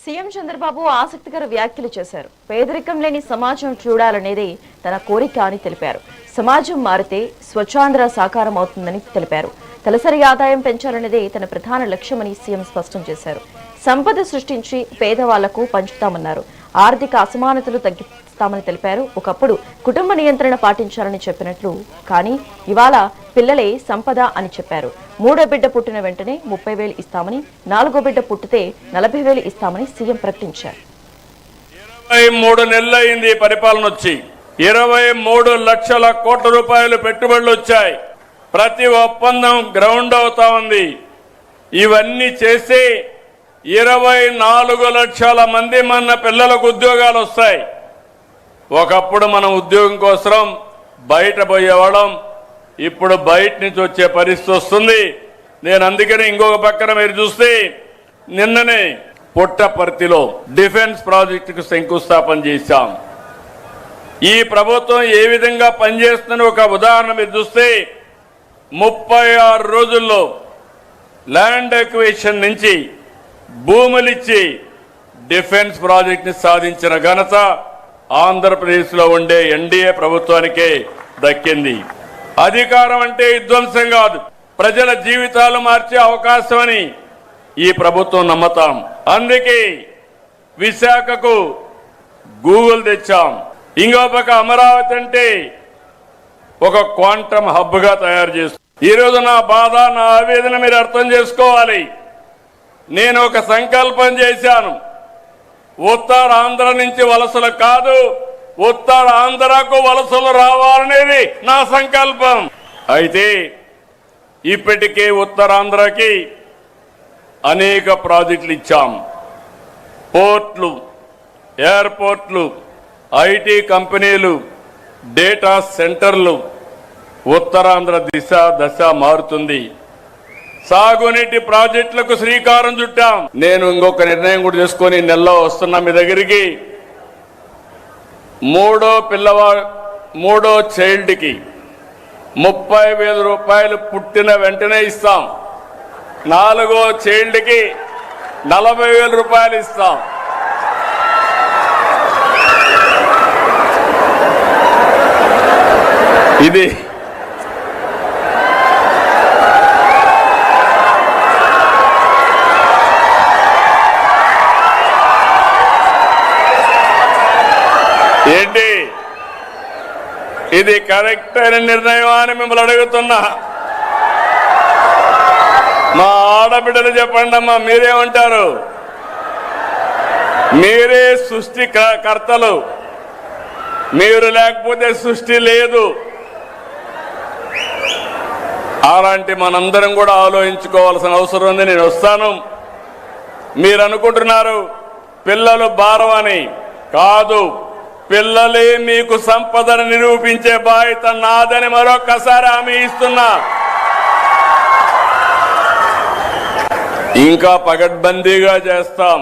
CM Chandrababu ఆసక్తికర వ్యాఖ్యలు చేశారు. పేదరికం లేని సమాజం చూడాలనేది తన కోరిక అని తెలిపారు. సమాజం మారితే స్వచ్ఛాంధ్ర సాకారం అవుతుందని తెలిపారు. తలసరి ఆదాయం పెంచాలనేదే తన ప్రధాన లక్ష్యమని సీఎం స్పష్టం చేశారు. సంపద సృష్టించి పేదవాళ్లకు పంచుతామన్నారు. ఆర్థిక అసమానతలు తగ్గిస్తామని తెలిపారు. ఒకప్పుడు కుటుంబ నియంత్రణ పాటించాలని చెప్పినట్లు, కానీ ఇవాళ పిల్లలే సంపద అని చెప్పారు. మూడో బిడ్డ పుట్టిన వెంటనే 30,000 ఇస్తామని, నాలుగో బిడ్డ పుట్టితే 40,000 ఇస్తామని సీఎం ప్రకటించారు. 23 నెలలైంది పరిపాలన వచ్చి 23 లక్షల కోట్ల రూపాయలు పెట్టుబడులు వచ్చాయి. ప్రతి ఒప్పందం గ్రౌండ్ అవుతా ఉంది. ఇవన్నీ చేసి 24 లక్షల మంది మన పిల్లలకు ఉద్యోగాలు వస్తాయి. ఒకప్పుడు మనం ఉద్యోగం కోసం బయట పోయేవాళ్ళం, ఇప్పుడు బయట నుంచి వచ్చే పరిస్థితి వస్తుంది. నేను అందుకని ఇంకొక పక్కన మీరు చూస్తే నిన్ననే పుట్టపర్తిలో డిఫెన్స్ ప్రాజెక్టుకు శంకుస్థాపన చేశాం. ఈ ప్రభుత్వం ఏ విధంగా పనిచేస్తుందని ఒక ఉదాహరణ మీరు చూస్తే 36 రోజుల్లో ల్యాండ్ ఎక్విజిషన్ నుంచి భూములిచ్చి డిఫెన్స్ ప్రాజెక్ట్ ని సాధించిన ఘనత ఆంధ్రప్రదేశ్లో ఉండే ఎన్డీఏ ప్రభుత్వానికే దక్కింది. అధికారం అంటే విధ్వంసం కాదు, ప్రజల జీవితాలు మార్చే అవకాశం అని ఈ ప్రభుత్వం నమ్మతాం. అందుకే విశాఖకు గూగుల్ తెచ్చాం. ఇంకో పక్క అమరావతి అంటే ఒక క్వాంటమ్ హబ్ గా తయారు చేస్తాం. ఈరోజు నా బాధ, నా ఆవేదన మీరు అర్థం చేసుకోవాలి. నేను ఒక సంకల్పం చేశాను. ఉత్తరాంధ్ర నుంచి వలసలు కాదు, ఉత్తరాంధ్రకు వలసలు రావాలనేది నా సంకల్పం. అయితే ఇప్పటికే ఉత్తరాంధ్రకి అనేక ప్రాజెక్టులు ఇచ్చాం. పోర్ట్లు, ఎయిర్పోర్ట్లు, ఐటీ కంపెనీలు, డేటా సెంటర్లు. ఉత్తరాంధ్ర దశ మారుతుంది. సాగునీటి ప్రాజెక్టులకు శ్రీకారం చుట్టాం. నేను ఇంకొక నిర్ణయం కూడా చేసుకొని నెలలో వస్తున్నా మీ దగ్గరికి. మూడో చైల్డ్కి 30,000 రూపాయలు పుట్టిన వెంటనే ఇస్తాం. నాలుగో చైల్డ్కి 40,000 రూపాయలు ఇస్తాం. ఇది ఏంటి, ఇది కరెక్ట్ అయిన నిర్ణయం అని మిమ్మల్ని అడుగుతున్నా. మా ఆడబిడ్డలు చెప్పండి అమ్మా, మీరేమంటారు? మీరే సృష్టి కర్తలు, మీరు లేకపోతే సృష్టి లేదు. అలాంటి మనందరం కూడా ఆలోచించుకోవాల్సిన అవసరం ఉంది. నేను వస్తాను. మీరు అనుకుంటున్నారు పిల్లలు భారం అని. కాదు, పిల్లలే మీకు సంపదను నిరూపించే బాధ్యత నాదని మరొక్కసారి హామీ ఇస్తున్నా. ఇంకా పగడ్బందీగా చేస్తాం.